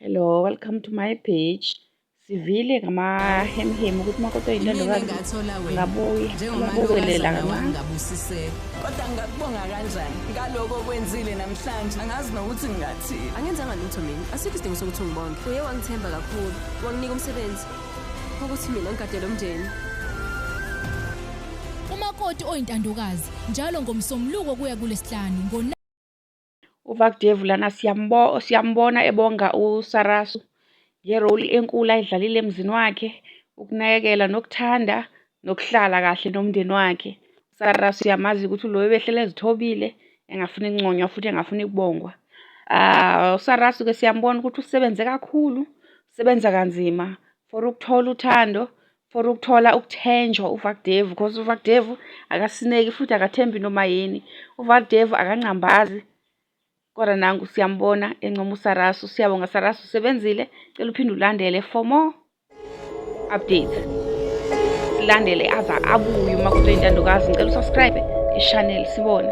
Hello, welcome to my page. Sivile ngamahemhem ukuthi umakoti oyintandokazi angabukelela kancane. Ngabusiseka kodwa ngakubonga kanjani ngaloko okwenzile namhlanje angazi nokuthi ngingathini. Angenzanga lutho mina, asikho isidingo sokuthi ngibonge. Uye wangithemba kakhulu, wanginika umsebenzi ukuthi mina ngigadele umndeni. Umakoti oyintandokazi njalo ngomsombuluko kuya kulesihlanu uVakdevu lana siyambona ebonga uSarasu ngerole enkulu ayidlalile emzini wakhe, ukunakekela nokuthanda nokuhlala kahle nomndeni wakhe. uSarasu siyamazi ukuthi lo ebehlele ezithobile, engafuni inconywa futhi engafuni ukubongwa. uSarasu-ke siyambona ukuthi usebenze kakhulu, usebenza kanzima for ukuthola uthando, for ukuthola ukuthenjwa uVakdevu, because uVakdevu akasineki futhi akathembi noma yini. uVakdevu akancambazi. Kodwa nangu siyambona encoma uSarasu. Siyabonga Sarasu, usebenzile. Cela uphinde ulandele for more updates. Silandele aza abuye umakoti oyintandokazi. Ngicela usubscribe e-channel sibone.